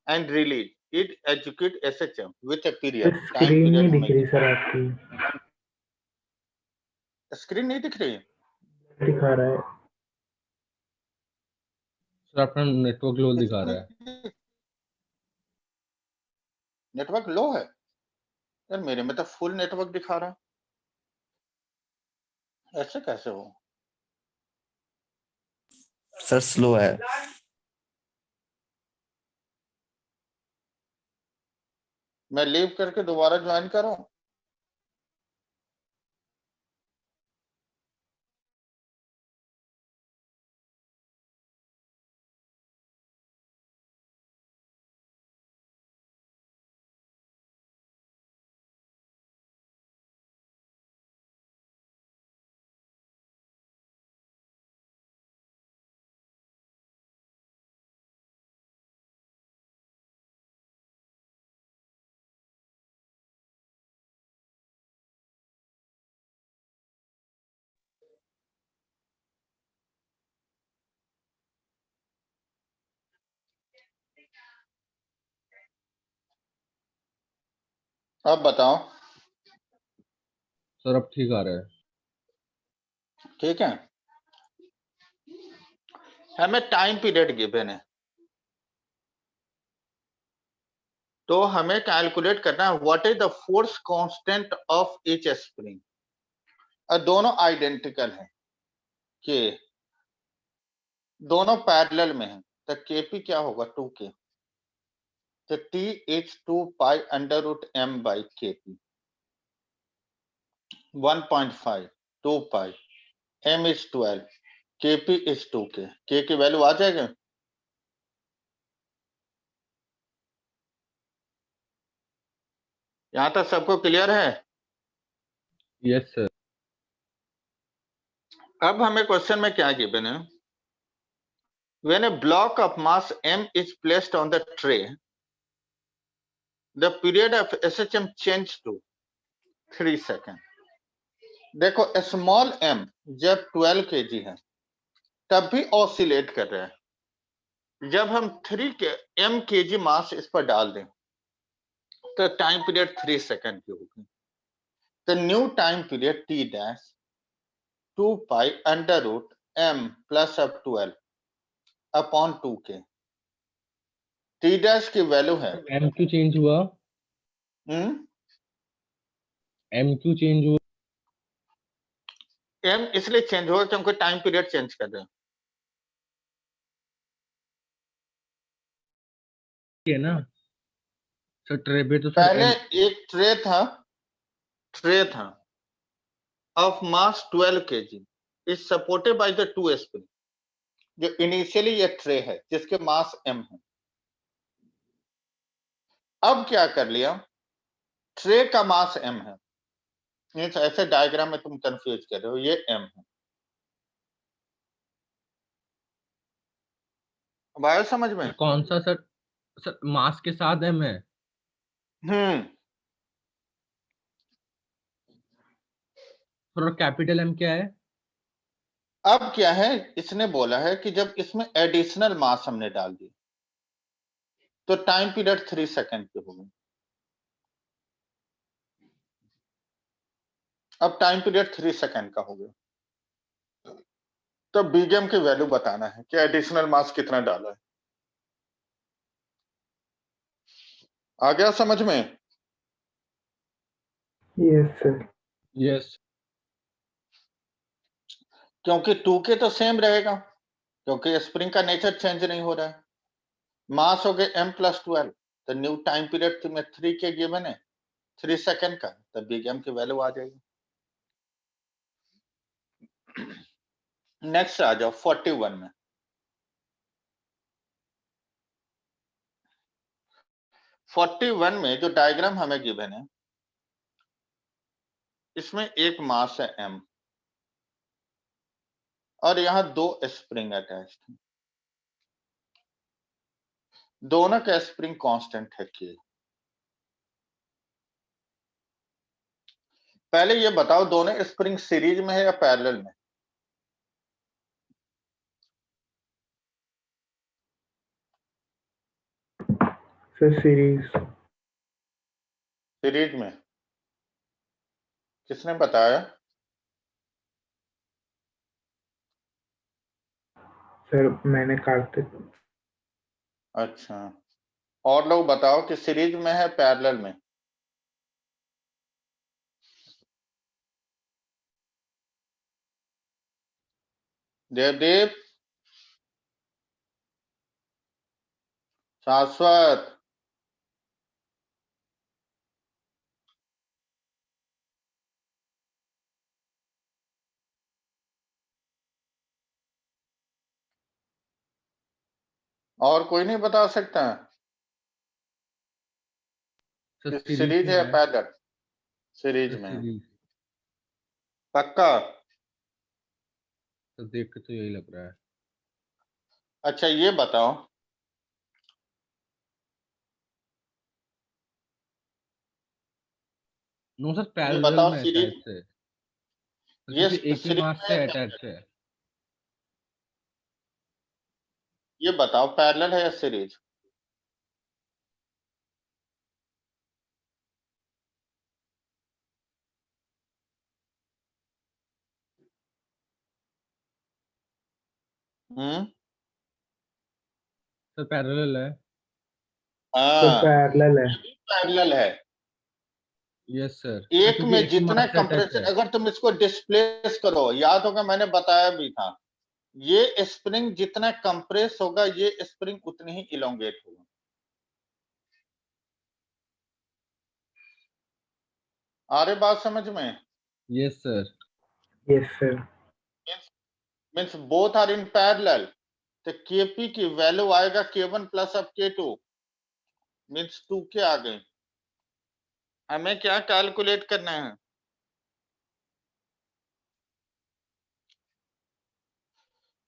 and release. It execute SHM with a period. Time screen नहीं period दिख हमें रही गिवन सर है. आपकी, स्क्रीन नहीं दिख रही है? दिखा रहा है। सर अपना नेटवर्क लो दिखा रहा है। नेटवर्क लो है यार, मेरे में तो फुल नेटवर्क दिखा रहा है, ऐसे कैसे हो? सर स्लो है। मैं लीव करके दोबारा ज्वाइन करूं? अब बताओ। सर अब ठीक आ रहा है। ठीक है, हमें टाइम पीरियड गिवन है, तो हमें कैलकुलेट करना है what is the force constant of each spring. और दोनों आइडेंटिकल हैं कि दोनों पैरेलल में हैं, तो केपी क्या होगा 2k, तो T is 2 pi under root M by KP, 1.5 2 पाई, m is 12, kp is 2k, k की वैल्यू आ जाएगी। यहां तक सबको क्लियर है? Yes sir. अब हमें क्वेश्चन में क्या गिवन है, when a block of mass m is placed on the tray, the period of SHM change to 3 second. देखो स्मॉल m जब 12 kg है तब भी ऑसिलेट कर रहा है, जब हम 3 के m kg मास इस पर डाल दें तो टाइम पीरियड 3 सेकेंड की होगी। तो new time period t dash 2 pi under root m plus अब 12 अपॉन 2k। t डैश की वैल्यू है एम क्यों चेंज हुआ? एम क्यों चेंज हुआ? m इसलिए चेंज होगा क्योंकि टाइम पीरियड चेंज कर रहे हैं, है ना सर, ट्रे पे तो सर पहले एम। एक ट्रे था of mass 12 kg is supported by the 2 spring. जो इनिशियली ये ट्रे है जिसके मास m है, अब क्या कर लिया, ट्रे का मास m है, मींस ऐसे डायग्राम में तुम कंफ्यूज कर रहे हो, ये m है। अब आया समझ में? कौन सा सर? सर मास के साथ एम है। और कैपिटल एम क्या है? अब क्या है, इसने बोला है कि जब इसमें एडिशनल मास हमने डाल दी तो टाइम पीरियड 3 सेकेंड की होगी। अब टाइम पीरियड 3 सेकेंड का हो गया, तो बीगेम की वैल्यू बताना है कि एडिशनल मास कितना डाला है। आ गया समझ में? Yes sir. यस। क्योंकि 2k तो सेम रहेगा क्योंकि स्प्रिंग का नेचर चेंज नहीं हो रहा है। मास हो गए m प्लस 12, तो न्यू टाइम पीरियड में 3k गिवन है 3 सेकेंड का, तो बिग एम की वैल्यू आ जाएगी। नेक्स्ट आ जाओ 41 में। 41 में जो डायग्राम हमें गिवन है, इसमें एक मास है m और यहां 2 स्प्रिंग अटैच्ड हैं, दोनों का स्प्रिंग कांस्टेंट है k। पहले ये बताओ दोनों स्प्रिंग सीरीज में है या पैरेलल में? Sir series. सीरीज में किसने बताया? सर मैंने कार्तिक। अच्छा, और लोग बताओ कि सीरीज में है पैरेलल में? देवदीप, शाश्वत, और कोई नहीं बता सकता सर कि सीरीज सीरीज में है है। पैरेलल? सीरीज सर में है। सीरीज। पक्का? तो देख के तो यही लग रहा है। अच्छा, ये बताओ, नो सर ये पैरेलल बताओ में है शायद सीरीज, से। तो ये क्योंकि एक ही सीरीज मास में से है क्या? अटैच है। ये बताओ पैरेलल है या सीरीज? सर पैरेलल है। सर हाँ, पैरेलल है। पैरेलल है। यस सर, सर एक क्योंकि में एक ही जितना मास से अटैच कंप्रेशन, है। अगर तुम इसको डिस्प्लेस करो, याद होगा मैंने बताया भी था, ये स्प्रिंग जितना कंप्रेस होगा ये स्प्रिंग उतनी ही इलोंगेट होगा। आ रही बात समझ में? Yes sir. Yes sir. Means both are in parallel, तो केपी की वैल्यू आएगा k1 प्लस अब k2, मीन्स 2k आ गई। हमें क्या कैलकुलेट करना है?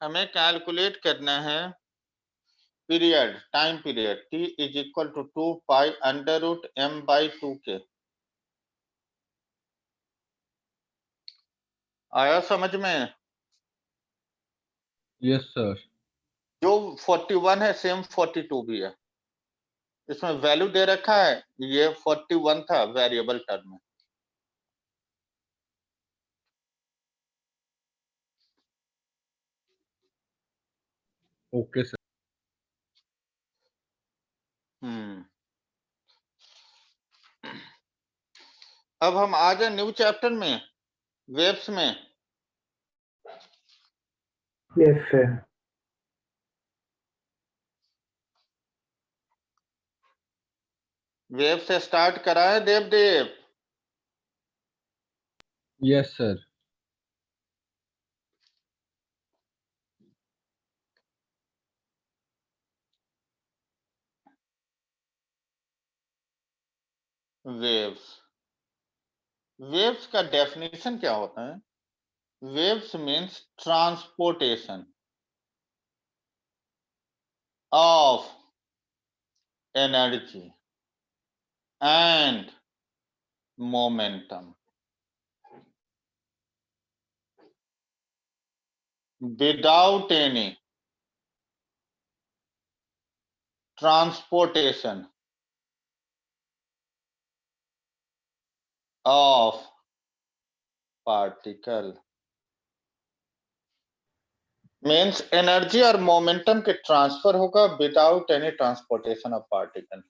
हमें कैलकुलेट करना है period, time period t is equal to 2 pi under root m by 2k। आया समझ में? Yes sir. जो 41 है सेम 42 भी है, इसमें वैल्यू दे रखा है, ये 41 था वेरिएबल टर्म में। Okay sir. हम्म, अब हम आ जाए न्यू चैप्टर में, वेव्स में। Yes sir. वेव से स्टार्ट करा है देवदेव? Yes sir. वेव्स, वेव्स का डेफिनेशन क्या होता है? Waves means transportation of energy and momentum without any transportation of particle। Means energy और मोमेंटम के ट्रांसफर होगा without any transportation of particle,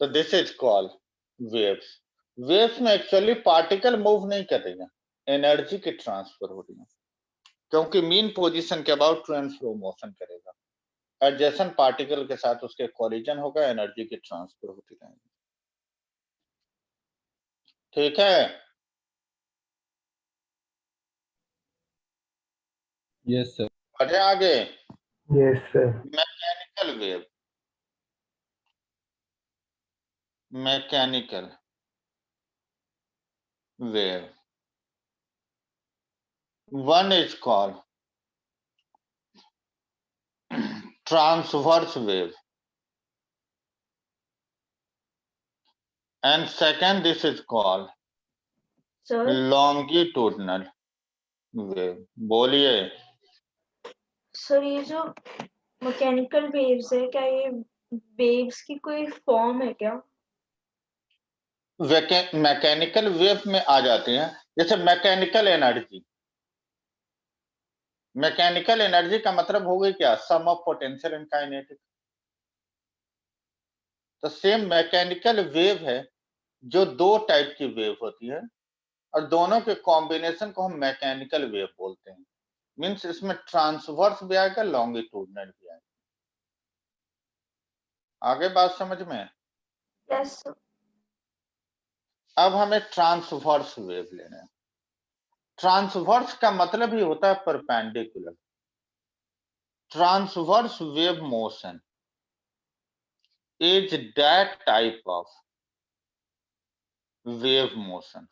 तो this is called waves. Waves में actually particle move नहीं करेगा, एनर्जी की ट्रांसफर हो रही है, क्योंकि मीन पोजीशन के about to and fro motion करेगा, एडजेसेंट पार्टिकल के साथ उसके कोलिजन होगा, एनर्जी की ट्रांसफर होती रहेगी। ठीक है? Yes sir. बढ़े आगे। Yes sir. Mechanical wave, mechanical wave, one is called transverse wave and second this is called sir longitudinal wave। बोलिए। सर ये जो मैकेनिकल वेव्स है क्या ये वेव्स की कोई फॉर्म है क्या? मैकेनिकल वेव में आ जाती हैं, जैसे मैकेनिकल एनर्जी। मैकेनिकल एनर्जी का मतलब हो गई क्या, सम ऑफ पोटेंशियल एंड काइनेटिक। तो सेम मैकेनिकल वेव है, जो दो टाइप की वेव होती है और दोनों के कॉम्बिनेशन को हम मैकेनिकल वेव बोलते हैं। मींस इसमें ट्रांसवर्स भी आएगा, लॉन्गिट्यूडनल भी आएगा। आगे बात समझ में है? Yes sir. अब हमें ट्रांसवर्स वेव लेना है। ट्रांसवर्स का मतलब ही होता है perpendicular. Transverse wave motion is that type of wave motion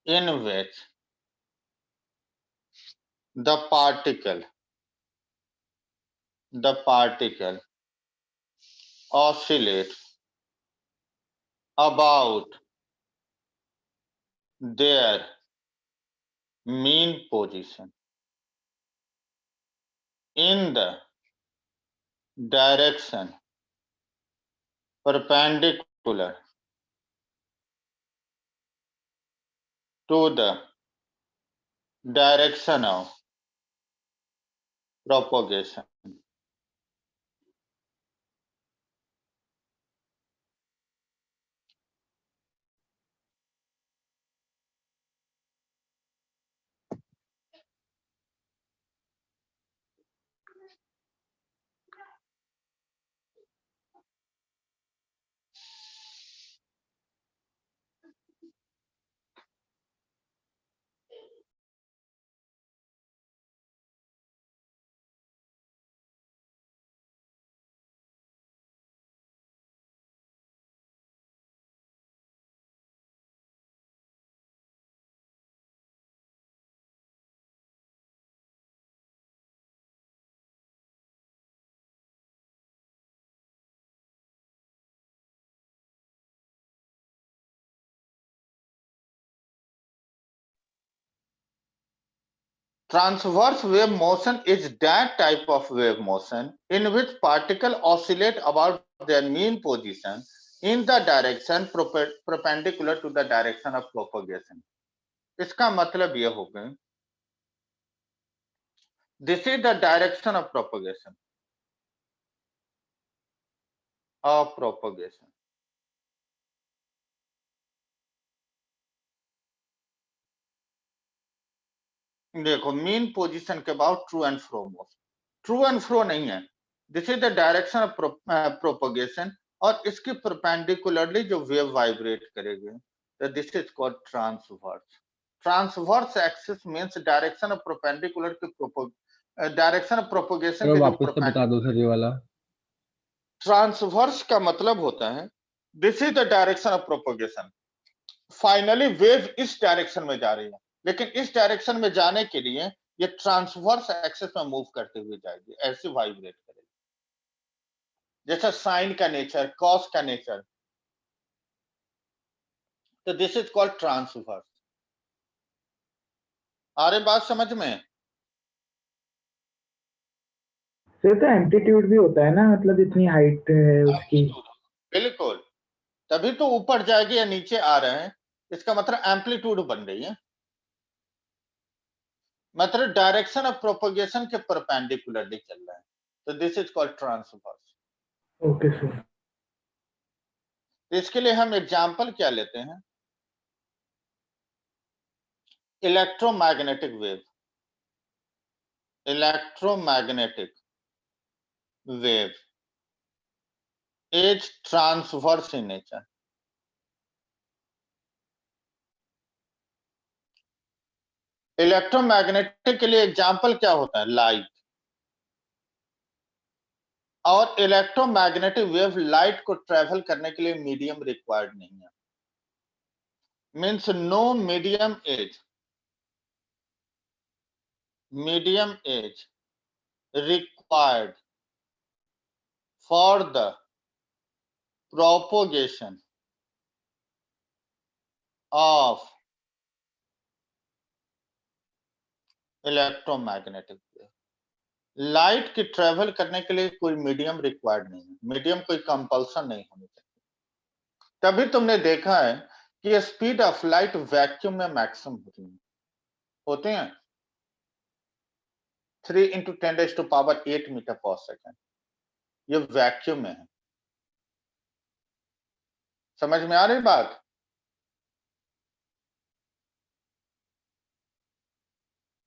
in which the particle oscillates about their mean position in the direction perpendicular to the direction of propagation. Transverse wave motion is that type of wave motion in which particles oscillate about their mean position in the direction perpendicular to the direction of propagation. इसका मतलब यह हो गया, this is the direction of propagation. देखो mean position के बाद true and fro motion, true and फ्रो नहीं है, this is the direction of propagation और इसके परपेंडिकुलरली जो वेव वाइब्रेट करेगी, तो this is called transverse. Transverse axis means direction of perpendicular के डायरेक्शन ऑफ प्रोपगेशन चलो के जो वापस से बता दो सर ये वाला। ट्रांसवर्स का मतलब होता है this is the direction of propagation, finally wave इस डायरेक्शन में जा रही है, लेकिन इस डायरेक्शन में जाने के लिए ये ट्रांसवर्स एक्सिस में मूव करते हुए जाएगी, ऐसे वाइब्रेट करेगी, जैसा साइन का नेचर, कॉस का नेचर। तो दिस इज कॉल्ड ट्रांसवर्स। आ रही बात समझ में? सर तो एम्पलीट्यूड भी होता है ना, मतलब इतनी हाइट है उसकी। बिल्कुल, तभी तो ऊपर जाएगी या नीचे आ रहे हैं, इसका मतलब एम्पलीट्यूड बन रही है, मतलब डायरेक्शन ऑफ प्रोपगेशन के परपेंडिकुलरली चल रहा है, तो this is called transverse. Okay sir. इसके लिए हम एग्जांपल क्या लेते हैं, electromagnetic wave. Electromagnetic wave is transverse in nature. Electromagnetic के लिए एग्जांपल क्या होता है, लाइट। और इलेक्ट्रोमैग्नेटिक वेव लाइट को ट्रेवल करने के लिए मीडियम रिक्वायर्ड नहीं है, means no medium as required for the propagation of electromagnetic wave. Light की ट्रेवल करने के लिए कोई मीडियम रिक्वायर्ड नहीं है, मीडियम कोई कंपल्सन नहीं होनी चाहिए। तभी तुमने देखा है कि स्पीड ऑफ लाइट वैक्यूम में मैक्सिमम होते हैं 3 × 10⁸ मीटर पर सेकेंड, ये वैक्यूम में है। समझ में आ रही बात?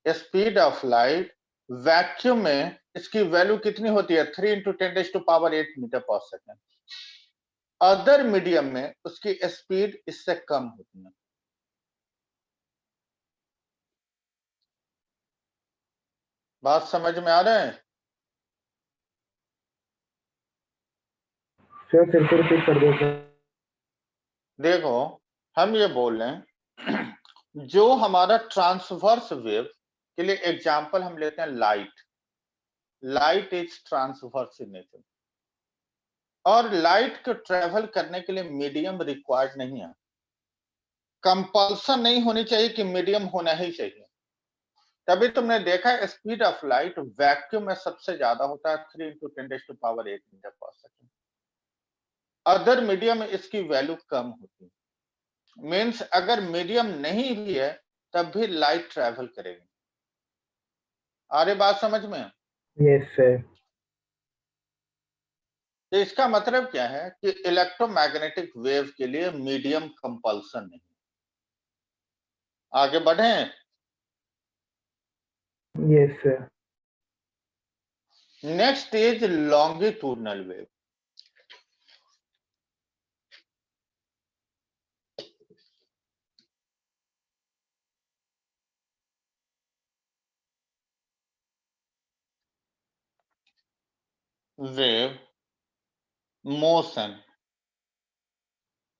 स्पीड ऑफ लाइट वैक्यूम में इसकी वैल्यू कितनी होती है? 3 × 10⁸ मीटर पर सेकेंड। अदर मीडियम में उसकी स्पीड इससे कम होती है। बात समझ में आ रहा है? सर फिर से रिपीट कर दो सर। देखो, हम ये बोल रहे हैं जो हमारा ट्रांसवर्स वेव के लिए एग्जांपल हम लेते हैं light. Light is transverse in nature, और लाइट को ट्रेवल करने के लिए मीडियम रिक्वायर्ड नहीं है, कंपल्सन नहीं होनी चाहिए कि मीडियम होना ही चाहिए। तभी तुमने देखा है स्पीड ऑफ लाइट वैक्यूम में सबसे ज्यादा होता है 3 × 10⁸ मीटर पर सेकेंड। अदर मीडियम में इसकी वैल्यू कम होती है। मीन्स अगर मीडियम नहीं भी है तब भी लाइट ट्रेवल करेगी। आ रही बात समझ में? Yes sir. तो इसका मतलब क्या है कि इलेक्ट्रोमैग्नेटिक वेव के लिए मीडियम कंपल्सन नहीं। आगे बढ़े। Yes sir. Next is longitudinal wave. Wave motion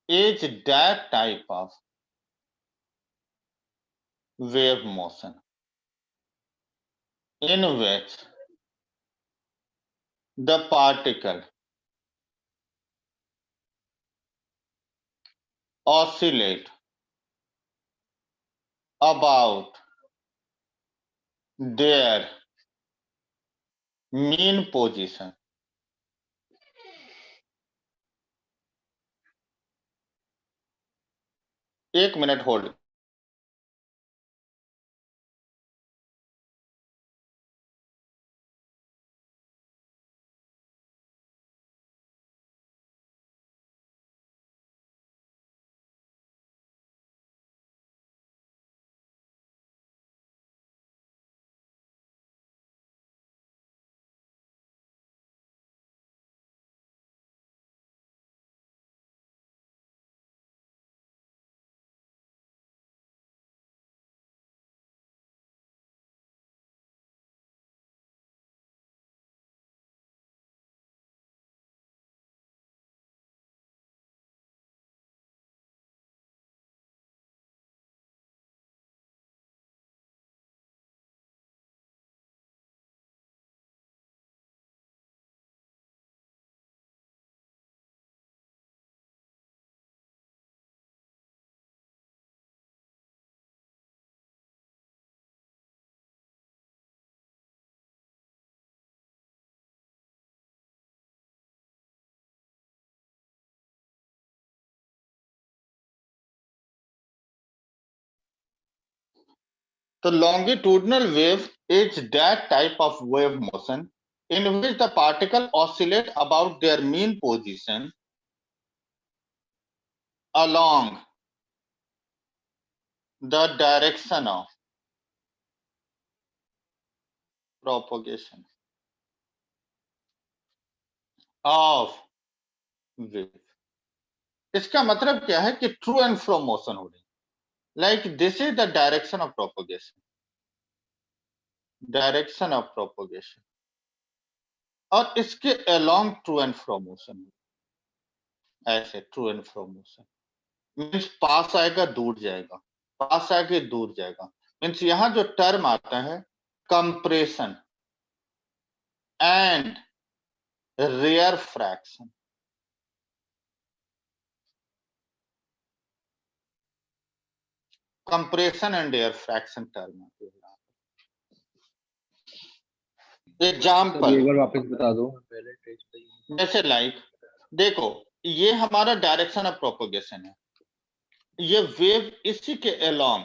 is that type of wave motion in which the particle oscillate about their mean position. एक मिनट होल्ड। तो longitudinal wave is that type of wave motion in which the particle oscillate about their mean position along the direction of propagation of wave। इसका मतलब क्या है कि true and fro motion हो रही, like this is the direction of propagation, direction of propagation, और इसके along to and fro motion, ऐसे to and fro motion means पास आएगा दूर जाएगा, पास आके दूर जाएगा। मीन्स यहां जो टर्म आता है compression and rarefaction, compression and rarefaction term आती है। सर एग्जाम्पल ये एक बार वापस बता दो, पहले टेस्ट पे। जैसे लाइक देखो, ये हमारा डायरेक्शन ऑफ प्रोपोगेशन है, ये वेव इसी के अलोंग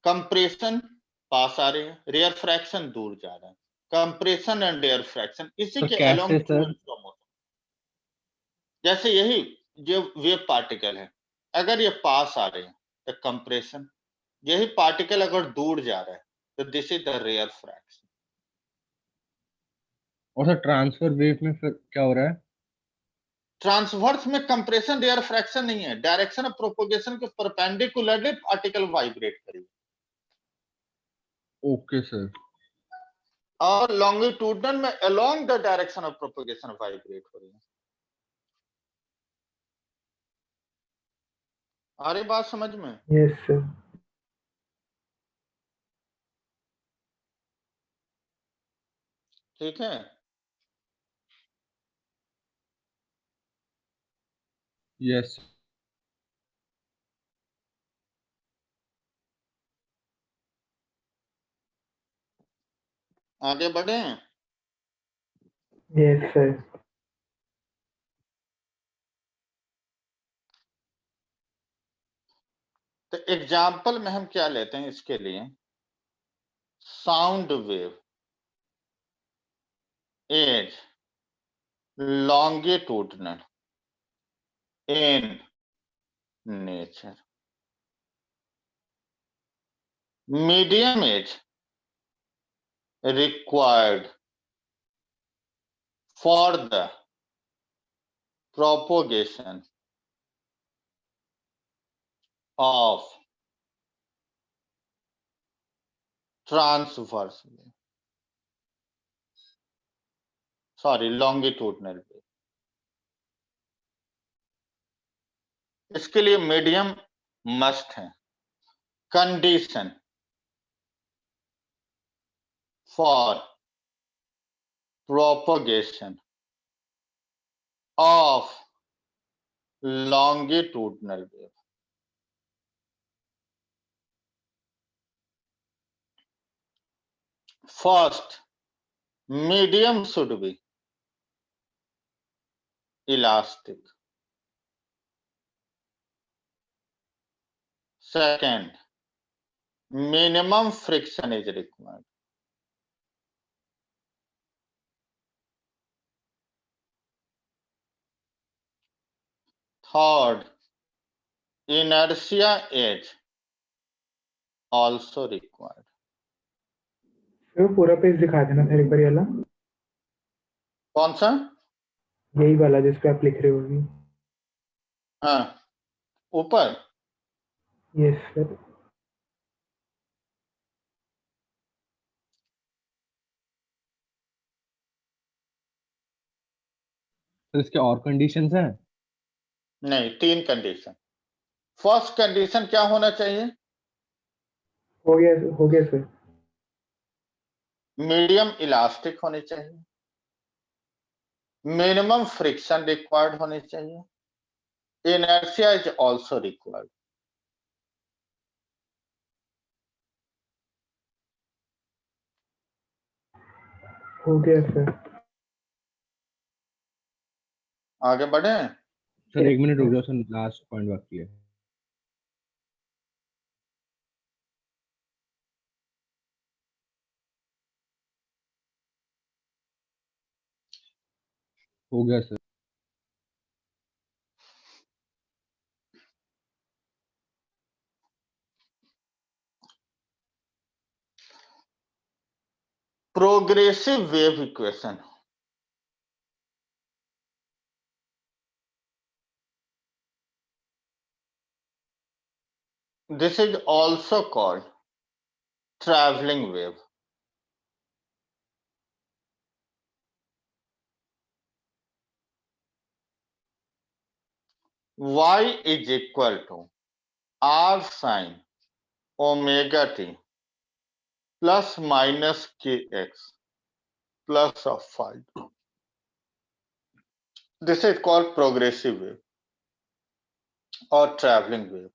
कंप्रेशन पास आ रहे हैं, रेयर फ्रैक्शन दूर जा रहा है, कंप्रेशन एंड रेयर फ्रैक्शन इसी सर के कैसे along to sir? And fro motion. जैसे यही जो वेव पार्टिकल है, अगर ये पास आ रहे हैं तो कंप्रेशन, यही पार्टिकल अगर दूर जा रहा है तो this is the rarefaction. और सर ट्रांसफर वेव में फिर क्या हो रहा है? ट्रांसवर्स में कंप्रेशन रेयर फ्रैक्शन नहीं है, डायरेक्शन ऑफ प्रोपोगेशन के परपेंडिकुलरली पार्टिकल वाइब्रेट करेगी, ओके सर। और लॉन्गिट्यूडनल में along the direction of propagation vibrate हो रही है। आ रही बात समझ में? Yes sir. ठीक है। यस। आगे बढ़े। Yes sir. तो एग्जाम्पल में हम क्या लेते हैं इसके लिए, sound wave as longitudinal in nature, medium age required for the propagation of transverse wave, sorry longitudinal wave। इसके लिए मीडियम मस्ट है। Condition for propagation of longitudinal wave, first medium should be elastic, second minimum friction is required, third inertia is also required। तो पूरा page दिखा देना sir एक बार ये वाला, कौन सा? यही वाला जिस पे आप लिख रहे हो अभी। हाँ ऊपर। Yes sir. सर इसके और कंडीशंस हैं? नहीं, तीन कंडीशन। फर्स्ट कंडीशन क्या होना चाहिए? हो गया सर। मीडियम इलास्टिक होनी चाहिए, मिनिमम फ्रिक्शन रिक्वायर्ड होनी चाहिए, इनर्शिया इज आल्सो रिक्वायर्ड। हो गया सर। आगे बढ़े। सर एक मिनट रुक जाओ सर, लास्ट पॉइंट बाकी है। हो गया sir. Progressive wave equation, this is also called traveling wave। y is equal to r sin omega t plus minus kx plus of phi। This is called progressive wave or traveling wave।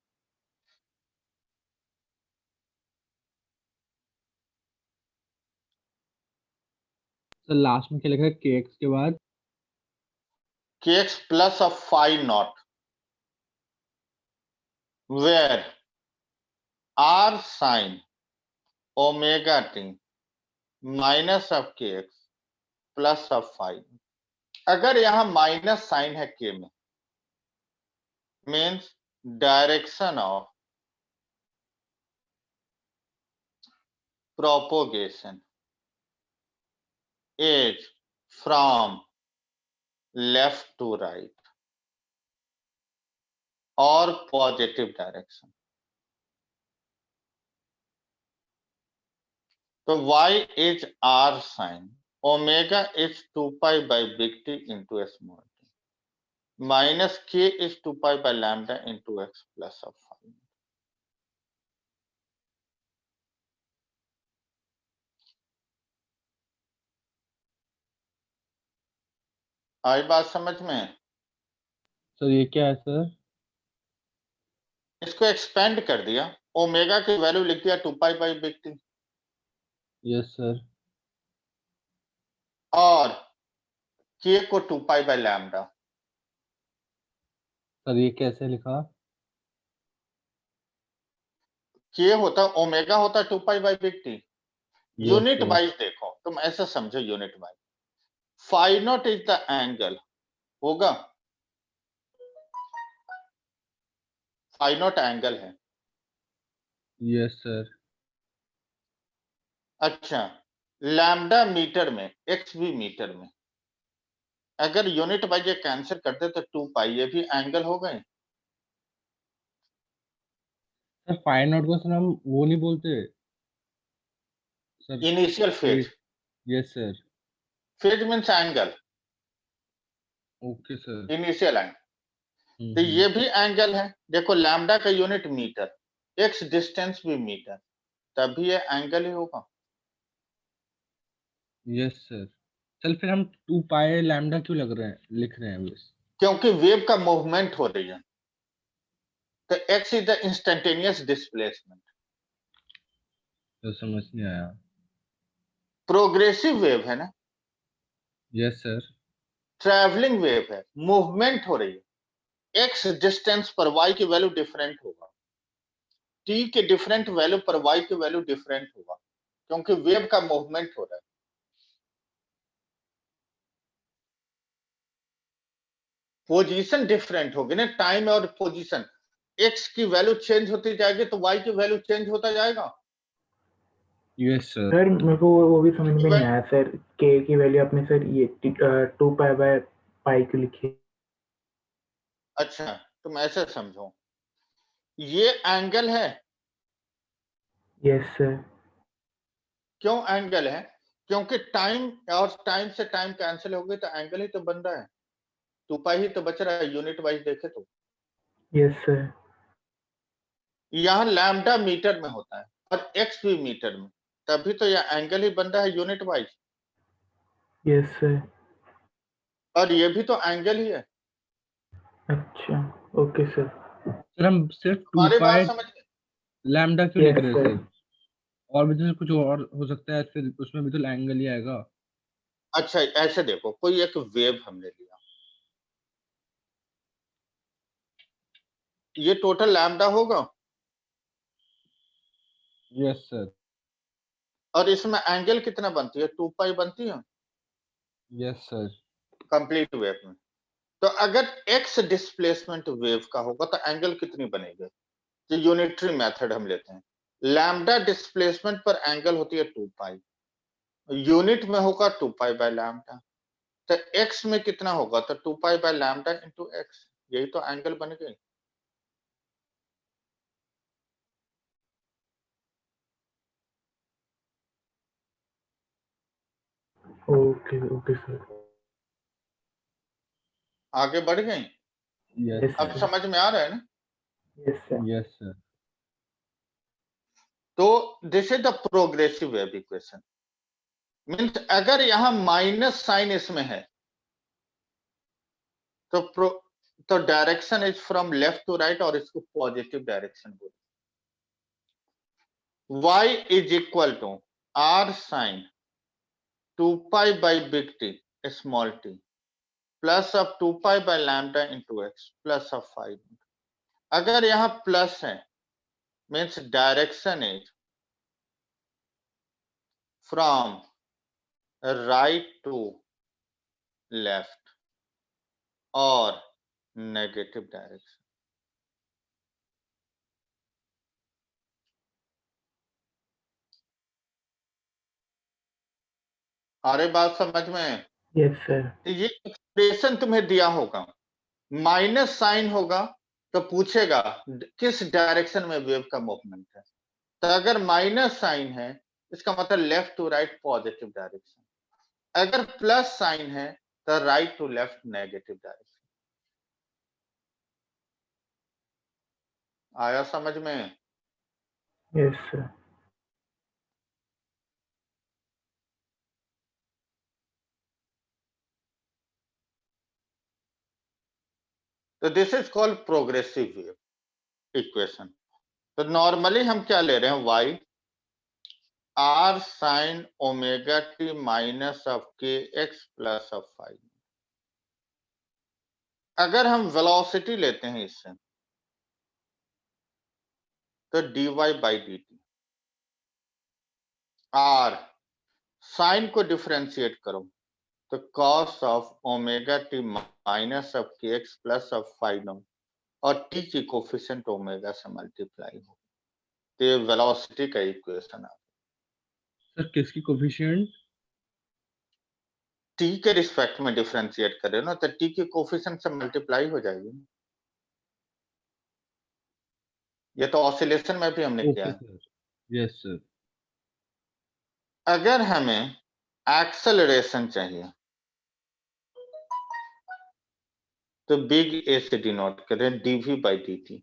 Sir last में क्या लिखा है kx के बाद? kx plus of phi naught, where r sin omega t minus of kx plus of phi. अगर यहां minus sign है k में, means direction of propagation is from left to right or positive direction. So y is r sin omega is 2 pi by big T into small t minus k is 2 pi by lambda into x plus of phi. आई बात समझ में? Sir ये क्या है sir? इसको expand कर दिया, omega की वैल्यू लिख दिया 2 pi by big T, yes sir. और k को 2 पाई बाई लैम्डा। सर ये कैसे लिखा? k होता ओमेगा होता 2 pi by big T. Yes, unit sir. Wise देखो, तुम ऐसा समझो, unit wise phi not is the angle होगा, फाई नॉट एंगल है। Yes sir. अच्छा, लैम्डा मीटर में, एक्स भी मीटर में, अगर यूनिट वाइज ये कैंसिल करते तो 2 पाई, ये भी एंगल हो गए। सर फाई नॉट को सर हम वो नहीं बोलते sir? Initial phase, yes sir. Phase means angle, okay sir. Initial angle. तो ये भी एंगल है। देखो लैम्डा का यूनिट मीटर, एक्स डिस्टेंस भी मीटर, तभी ये एंगल ही होगा। Yes sir. चल फिर हम 2 पाई लैम्डा क्यों लिख रहे हैं बस? क्योंकि वेव का मूवमेंट हो रही है, तो x is the instantaneous displacement. तो समझ नहीं आया। प्रोग्रेसिव वेव है ना, यस सर। ट्रैवलिंग वेव है, मूवमेंट हो रही है। एक्स डिस्टेंस पर वाई की वैल्यू डिफरेंट होगा, टी के डिफरेंट वैल्यू पर वाई की वैल्यू डिफरेंट होगा, क्योंकि वेव का मूवमेंट हो रहा है। पोजीशन डिफरेंट होगी ना, टाइम और पोजीशन। एक्स की वैल्यू चेंज होती जाएगी तो वाई की वैल्यू चेंज होता जाएगा। Yes sir. सर मेरे को वो भी समझ में नहीं आया सर, के की वैल्यू आपने सर ये 2 पाई बाय पाई क्यों लिखी? अच्छा, तुम ऐसे समझो, ये एंगल है। Yes sir. क्यों एंगल है? क्योंकि टाइम और टाइम से टाइम कैंसिल हो गई तो एंगल ही तो बन रहा है, 2 पाई ही तो बच रहा है यूनिट वाइज देखे तो। Yes sir. यहाँ लैम्डा मीटर में होता है और एक्स भी मीटर में, तभी तो यह एंगल ही बन रहा है यूनिट वाइज। Yes sir. और ये भी तो एंगल ही है। अच्छा, ओके सर। सर हम सिर्फ 2 हमारी बात पाई समझ गए? लैम्डा क्यों लिख यस रहे हैं सर। सर? और भी तो कुछ और हो सकता है, फिर उसमें भी तो एंगल ही आएगा। अच्छा ऐसे देखो, कोई एक वेव हमने लिया, ये टोटल लैम्डा होगा, यस सर। और इसमें एंगल कितना बनती है? 2 पाई बनती है यस सर। कंप्लीट वेव में। तो अगर एक्स डिस्प्लेसमेंट वेव का होगा तो एंगल कितनी बनेगी? तो यूनिटरी मेथड हम लेते हैं, लैम्डा डिस्प्लेसमेंट पर एंगल होती है 2 पाई, यूनिट में होगा 2 पाई बाय लैम्डा, तो एक्स में कितना होगा? तो 2 pi by lambda into x, यही तो एंगल बन गई। Okay okay sir. आगे बढ़ गई? यस यस अब सर। समझ में आ रहा है ना? Yes sir. Yes sir. तो this is the progressive wave equation. Means अगर यहां माइनस साइन इसमें है तो direction is from left to right, और इसको पॉजिटिव डायरेक्शन बोलते हैं। y is equal to r sine 2 pi by big T small t plus of 2 pi by lambda into x plus of 5. अगर यहाँ plus है means direction is from right to left और negative direction. अरे बात समझ में? Yes sir. ये expression तुम्हें दिया होगा, माइनस साइन होगा तो पूछेगा किस डायरेक्शन में वेव का मूवमेंट है. तो अगर माइनस साइन है इसका मतलब left to right positive direction, अगर प्लस साइन है तो right to left negative direction. आया समझ में? Yes sir. तो this is called progressive wave equation. तो नॉर्मली हम क्या ले रहे हैं, y r sin omega t minus of K x plus of 5. अगर हम वेलोसिटी लेते हैं इससे तो dy by d t. r sine को डिफरेंशिएट करो तो cos of omega t minus of K x plus of 5 और t की कोफिशिएंट ओमेगा से मल्टीप्लाई हो. तो ये वेलोसिटी का इक्वेशन है. सर किसकी कोफिशिएंट? t के रिस्पेक्ट में डिफरेंशिएट करें ना तो t की कोफिशिएंट से मल्टीप्लाई हो जाएगी. ये तो ऑसिलेशन में भी हमने किया ओके है. सर. Yes sir. अगर हमें एक्सेलरेशन चाहिए तो बिग ए से डिनोट करें dv by dt.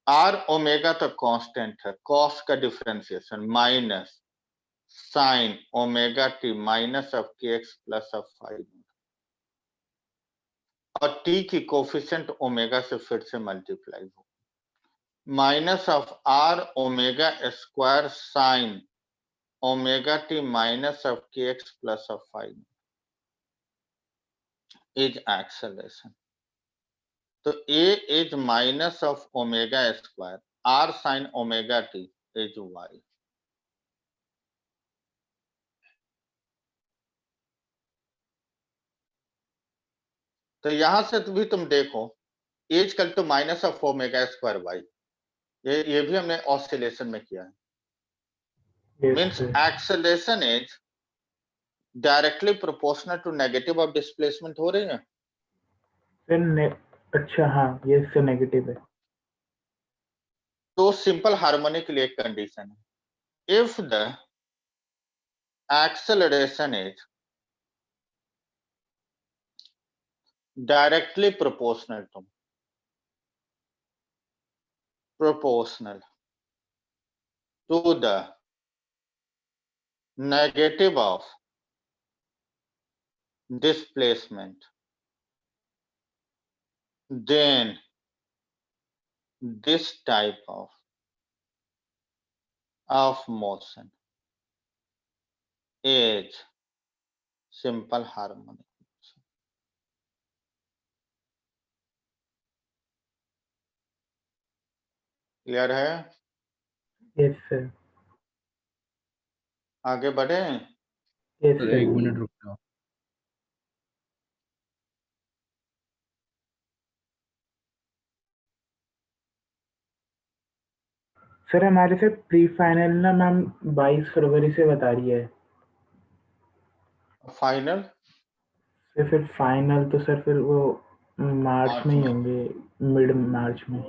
r omega तो कांस्टेंट है, कॉस का differentiation minus sign omega t minus of K x plus of 5 और t की कोफिशिएंट ओमेगा से फिर से मल्टीप्लाई हो. Minus of r omega square sine omega t minus of K x plus of 5 is acceleration. तो a is minus of omega square r sine omega t is y. तो यहां से भी तुम देखो equal to minus of omega square y, ये भी हमने ऑसिलेशन में किया है. Yes means sir. Acceleration is directly proportional to negative of displacement. हो रही है? सर अच्छा हाँ यस सर नेगेटिव है. तो सिंपल हार्मोनिक के लिए एक कंडीशन है, if the acceleration is directly proportional to the negative of displacement, then this type of motion is simple harmonic. Clear है? Yes sir. आगे बढ़े? Yes sir sir. 1 मिनट रुक जाओ. सर हमारे साथ प्री फाइनल ना मैम 22 फरवरी से बता रही है. फाइनल सर फिर फाइनल तो सर फिर वो मार्च मार्च में ही में. होंगे, मिड मार्च में.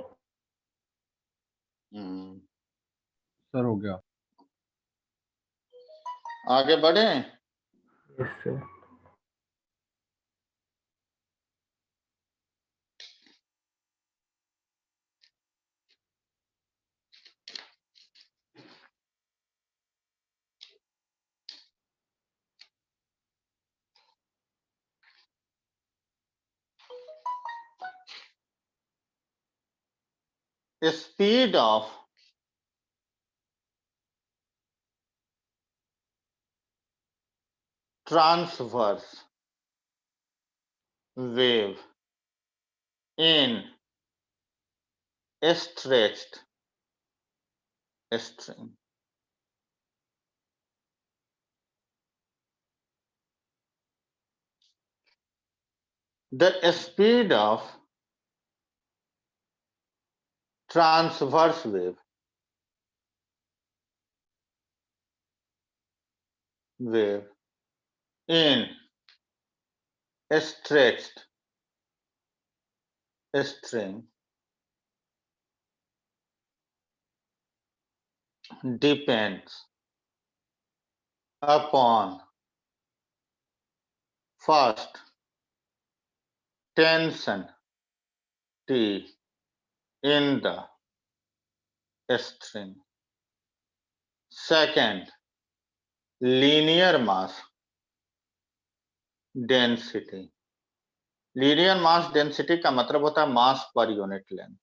सर हो गया. आगे बढ़े? Yes sir. Speed of transverse wave in a stretched string. The speed of transverse wave in a stretched string depends upon first tension T in the string, second linear mass density. Linear mass density का मतलब होता है mass per unit length.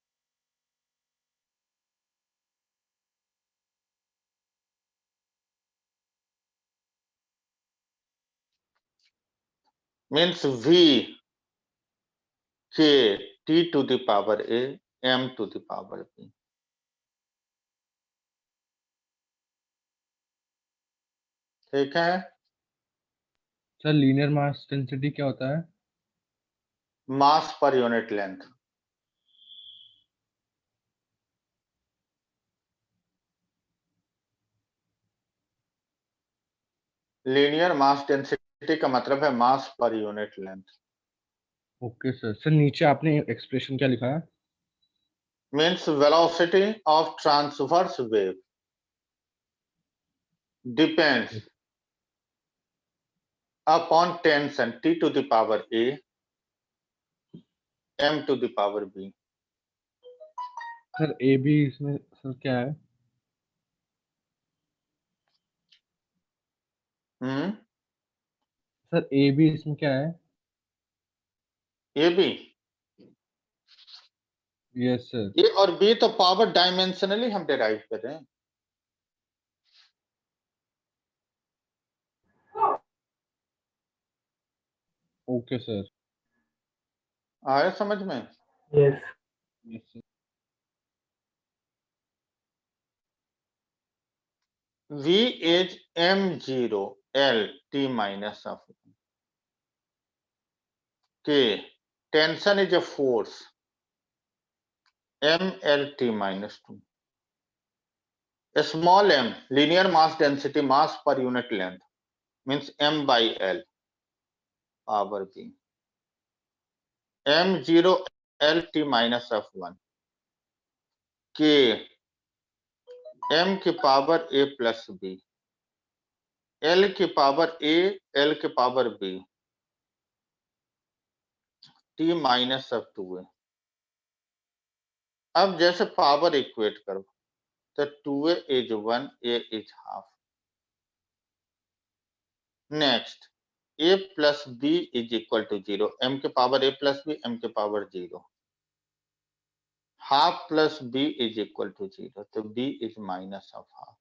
Means V K T to the power A M to the power B. ठीक है. Sir linear mass density क्या होता है? Mass per unit length. Linear mass density का मतलब है mass per unit length. Okay sir. Sir नीचे आपने एक्सप्रेशन क्या लिखा है? Means velocity of transverse wave depends upon tension T to the power A M to the power B. Sir A B इसमें sir क्या है? सर ए बी इसमें क्या है? A B yes sir. A और बी तो power dimensionally हम derive कर रहे हैं. Okay sir. आया समझ में. Yes. Yes sir. V is M0 L T minus of K. Tension is a force M L T minus 2. A small m linear mass density mass per unit length means M by L power B. M0 L T minus of 1 K M की power A plus B L की power A L की power B T minus of 2 है. अब जैसे power equate करो तो 2A is 1 A is half. Next A plus B is equal to 0. M के power A plus B M के power 0. Half plus B is equal to 0. तो B is minus of half.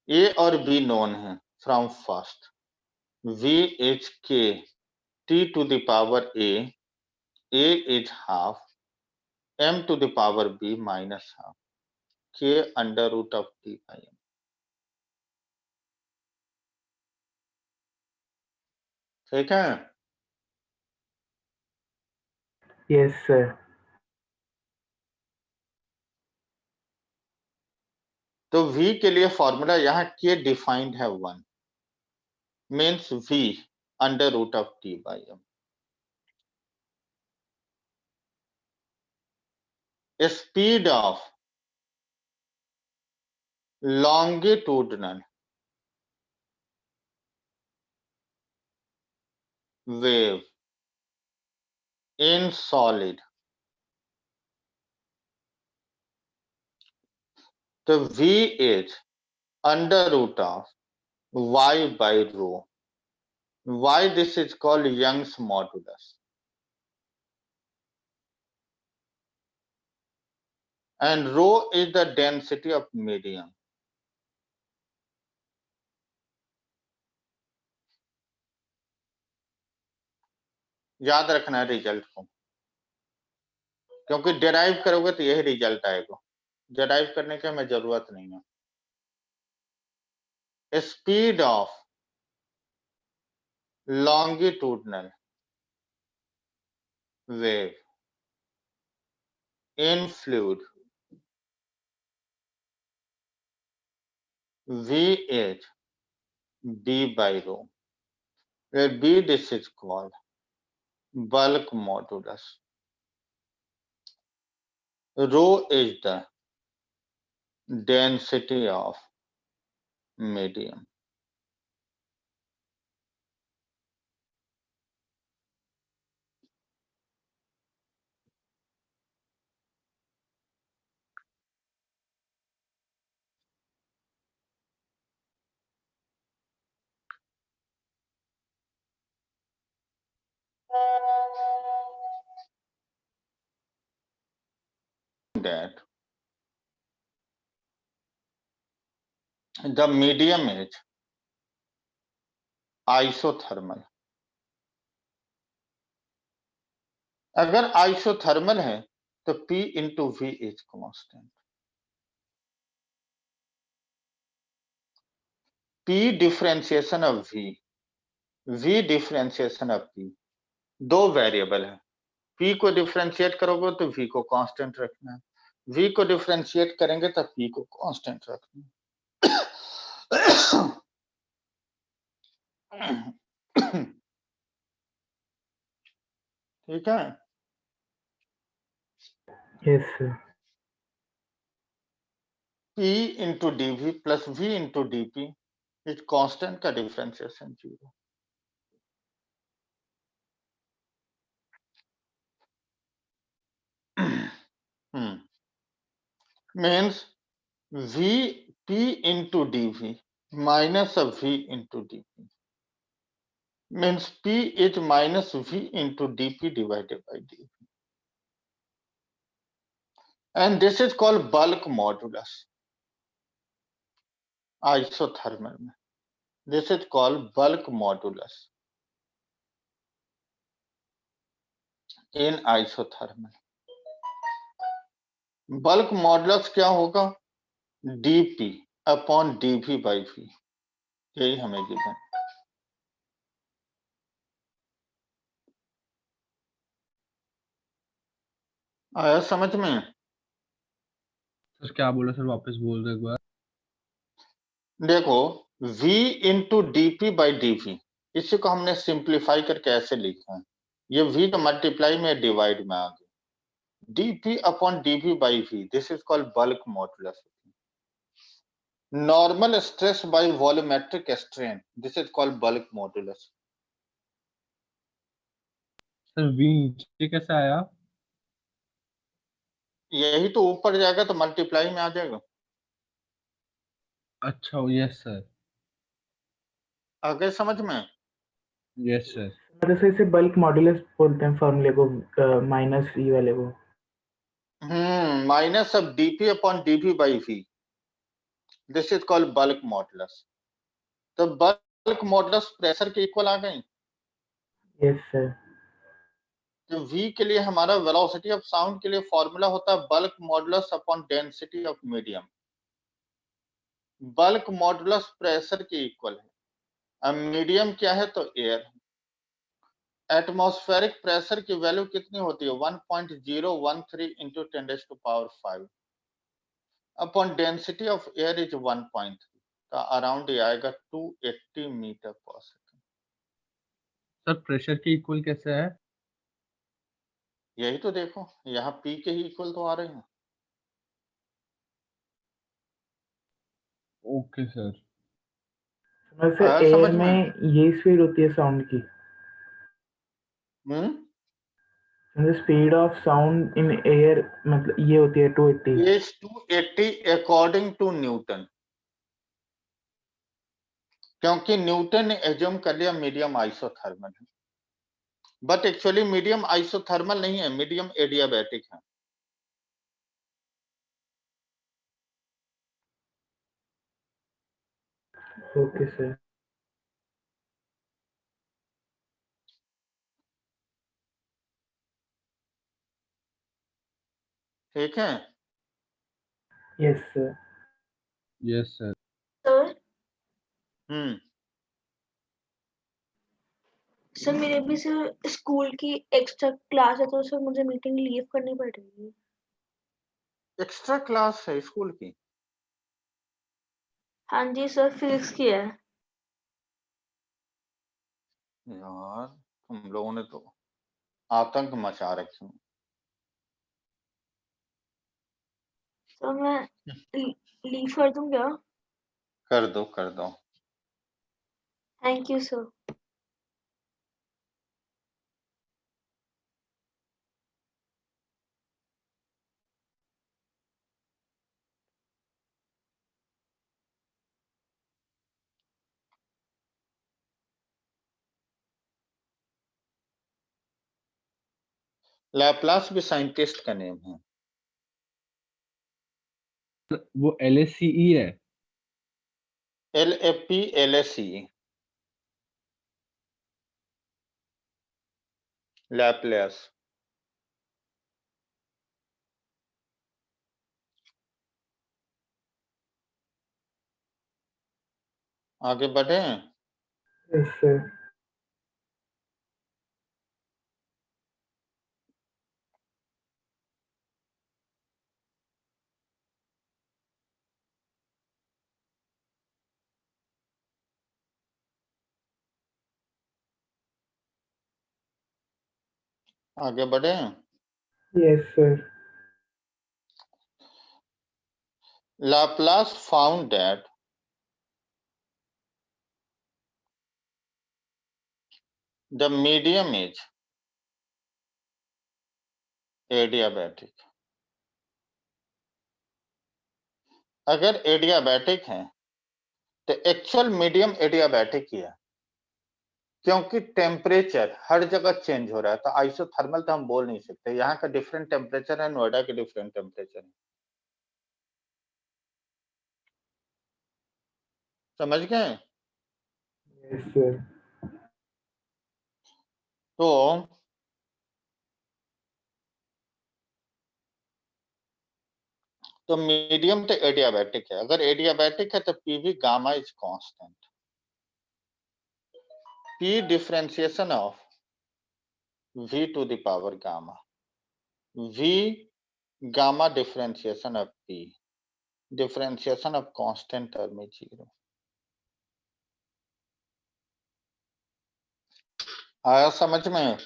A और B known है from first. V is K T to the power A is half, M to the power B minus half, K under root of T by M. ठीक है. Yes sir. तो V के लिए formula यहाँ K defined है 1 means V under root of T by M. Speed of longitudinal wave in solid. तो V is under root of Y by rho. Why this is called Young's modulus. And rho is the density of medium. याद रखना है result को, क्योंकि derive करोगे तो यही result आएगा, डिराइव करने की हमें जरूरत नहीं है। Speed of longitudinal wave in fluid V is B by rho, where B this is called bulk modulus. Rho is the density of medium. That the medium is isothermal. अगर isothermal है तो P into V is constant. P differentiation of V, V differentiation of P, दो variable है। P को differentiate करोगे तो V को constant रखना है, V को डिफरेंशिएट करेंगे तो P को कांस्टेंट रखना है। ठीक है, yes sir. P into dv plus V into dp इस कांस्टेंट का differentiation 0। Means V P into dv minus of V into dp means P is minus V into dP divided by dV. And this is called bulk modulus. Isothermal. This is called bulk modulus in isothermal. Bulk modulus क्या होगा? dP upon dV by V. यही हमें given. आया समझ में? Sir क्या बोला sir, वापस बोल दो एक बार। देखो V into dp by dv, इसी को हमने सिंप्लीफाई करके ऐसे लिखा है, ये V का मल्टीप्लाई में डिवाइड में आ गया, dP upon dV by V, this is called bulk modulus. Normal stress by volumetric strain, this is called bulk modulus. Sir V नीचे कैसे आया? यही तो ऊपर जाएगा तो मल्टीप्लाई में आ जाएगा। अच्छा यस सर, आगे समझ में? Yes sir. मतलब सर इसे बल्क मॉड्यूलस बोलते हैं फॉर्मूले को, माइनस ई वाले को। Minus of dP upon dV by V, this is called bulk modulus. तो bulk modulus प्रेशर के इक्वल आ गई। Yes sir. तो V के लिए हमारा वेलोसिटी ऑफ साउंड के लिए फॉर्मूला होता है bulk modulus upon density of medium. Bulk modulus pressure के इक्वल है। अब मीडियम क्या है तो एयर। एटमॉस्फेरिक प्रेशर की वैल्यू कितनी होती है 1.013 into 10⁵ upon density of air is 1.3, तो अराउंड ये आएगा 280 मीटर पर सेकंड। सर प्रेशर के इक्वल कैसे है? यही तो देखो, यहाँ P के ही इक्वल तो आ रहे हैं। Okay sir. वैसे आया एयर समझ में? में ये स्पीड होती है साउंड की, मतलब speed of sound in air मतलब ये होती है 280। is 280 according to न्यूटन, क्योंकि न्यूटन ने एज्यूम कर लिया मीडियम आइसोथर्मल है, बट एक्चुअली मीडियम आइसोथर्मल नहीं है, मीडियम एडियाबैटिक है। Okay sir. ठीक है। Yes sir. Yes sir. Sir sir मेरे भी सर स्कूल की एक्स्ट्रा क्लास है तो सर मुझे मीटिंग लीव करनी पड़ेगी। एक्स्ट्रा क्लास है स्कूल की? हाँ जी सर, फिजिक्स की है। यार तुम लोगों ने तो आतंक मचा रखे। तो मैं लीव कर दूं क्या? कर दो कर दो। Thank you sir. लैपलास भी साइंटिस्ट का नेम है। वो LSCE है। LAP LSE Laplace. आगे बढ़े। Yes sir. आगे बढ़े। Yes sir. Laplace found that the medium is adiabatic. अगर एडियाबैटिक है तो एक्चुअल मीडियम एडियाबैटिक ही है, क्योंकि टेम्परेचर हर जगह चेंज हो रहा है। तो आइसोथर्मल तो हम बोल नहीं सकते, यहाँ का डिफरेंट टेम्परेचर है, नोएडा के डिफरेंट टेम्परेचर है। समझ गए? Yes sir. तो मीडियम तो एडियाबैटिक है। अगर एडियाबैटिक है तो PV gamma is constant. P differentiation of v to the power gamma, v gamma differentiation of p, differentiation of constant term is 0। आया समझ में?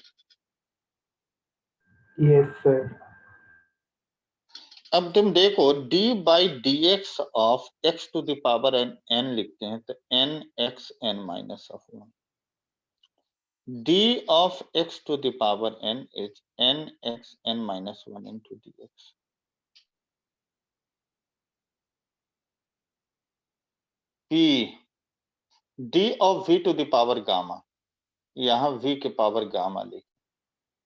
Yes sir. अब तुम देखो d by dx of x to the power n लिखते हैं तो n x n minus of 1। d of x to the power n is n x n minus 1 into dx। p d of v to the power gamma, यहाँ v के power gamma लिख,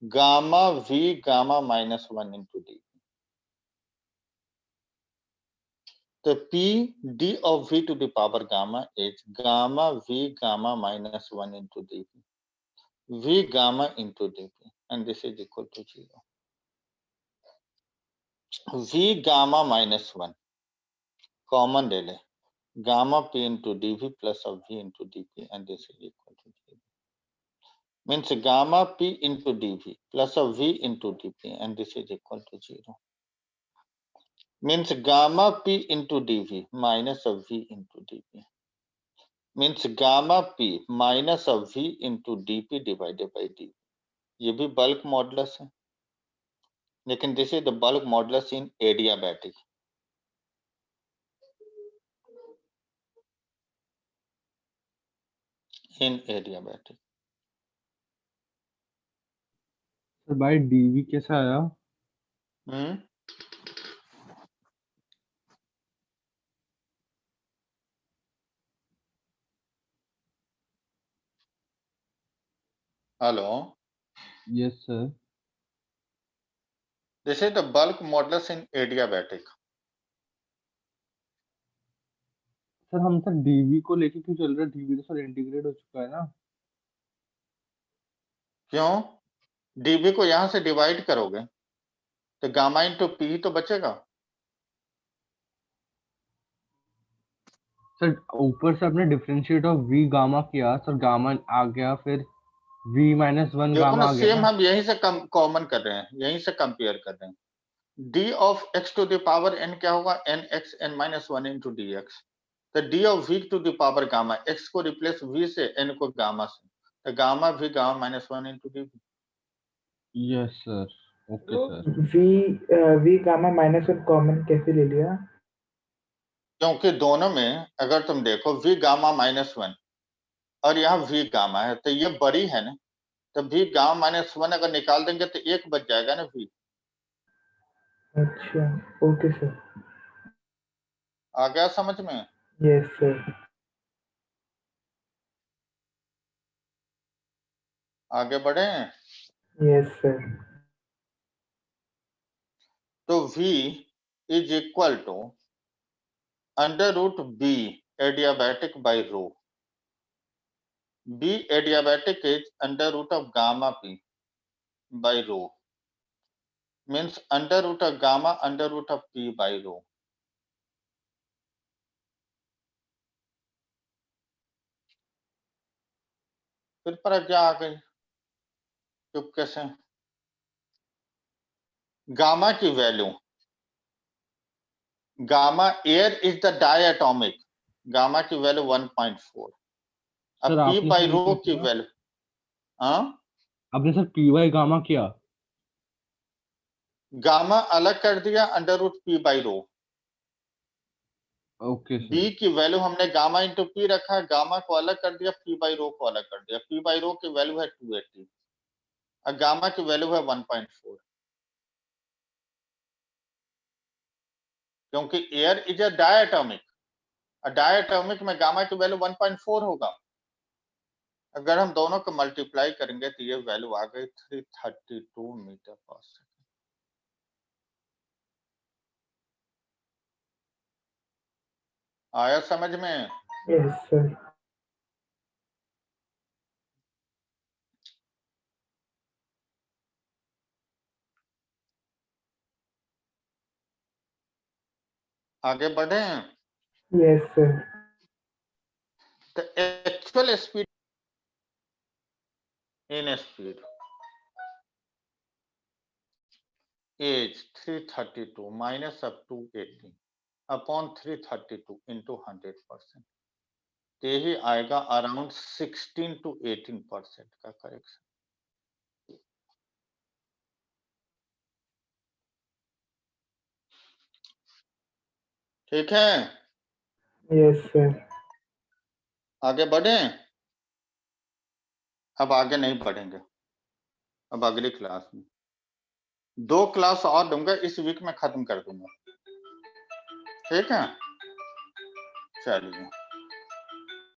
gamma v gamma minus 1 into D. तो p d of v to the power gamma is gamma v gamma minus 1 into dp, v gamma into dp, and this is equal to 0। v gamma minus 1 common ले ले, gamma p into dv plus of v into dp, and this is equal to 0। means gamma p into dv plus of v into dp, and this is equal to 0। means gamma p into dv minus of v into dp, means gamma p minus of v into dp divided by dv। ये भी bulk modulus है, लेकिन this is the bulk modulus in adiabatic. In adiabatic तो भाई DV कैसा आया? Hello, yes sir. This is the bulk modulus in adiabatic. Sir हम sir DV को लेके क्यों चल रहे हैं? DV तो सर इंटीग्रेट हो चुका है ना। क्यों? डीबी को यहां से डिवाइड करोगे तो गामा इंटू पी ही तो बचेगा। सर ऊपर से आपने डिफरेंशिएट ऑफ वी गामा किया सर, गामा आ गया, फिर v माइनस वन देखो गामा ना आ गया सेम ना। हम यहीं से कॉमन कर रहे हैं, यहीं से कंपेयर कर रहे हैं। d of x to the power n क्या होगा, n x n minus one into d x. तो d of v to the power gamma, x को रिप्लेस v से, n को गामा से, तो gamma v gamma minus one into d. Yes sir, okay sir. V gamma -1 common कैसे ले लिया? क्योंकि दोनों में अगर तुम देखो v गामा माइनस वन और यहाँ v गामा है, तो ये बड़ी है ना, तो v गामा माइनस वन अगर निकाल देंगे तो एक बच जाएगा ना v। अच्छा, ओके सर। आ गया समझ में? Yes sir. आगे बढ़े। Yes sir. तो v is equal to under root B adiabatic by rho. b adiabatic is under root of gamma p by rho, means under root of gamma under root of p by rho। फिर प्रज्ञा आ गई चुपके से। Gamma की value, gamma air is the diatomic, gamma की value 1.4। अब sir p आपने by sir rho क्या की किया? वैल्यू, हाँ आपने सर पी वाई गामा किया। गामा अलग कर दिया under root p by rho. Okay b sir. की वैल्यू हमने गामा इंटू p रखा, गामा को अलग कर दिया, p बाई रो को अलग कर दिया। p बाई रो की वैल्यू है 280 और गामा की वैल्यू है 1.4। क्योंकि air is a diatomic, diatomic में गामा की वैल्यू 1.4 होगा। अगर हम दोनों को मल्टीप्लाई करेंगे तो ये वैल्यू आ गई 332 मीटर पर सेकंड। आया समझ में? Yes sir. आगे बढ़े। Yes sir. तो actual speed in speed is 332 minus up 280 upon 332 into 100%, तो यही आएगा अराउंड 16 to 18% का करेक्शन। ठीक है, यस सर। आगे बढ़े। अब आगे नहीं बढ़ेंगे, अब अगली क्लास में 2 क्लास और दूंगा, इस वीक में खत्म कर दूंगा। ठीक है, चलिए।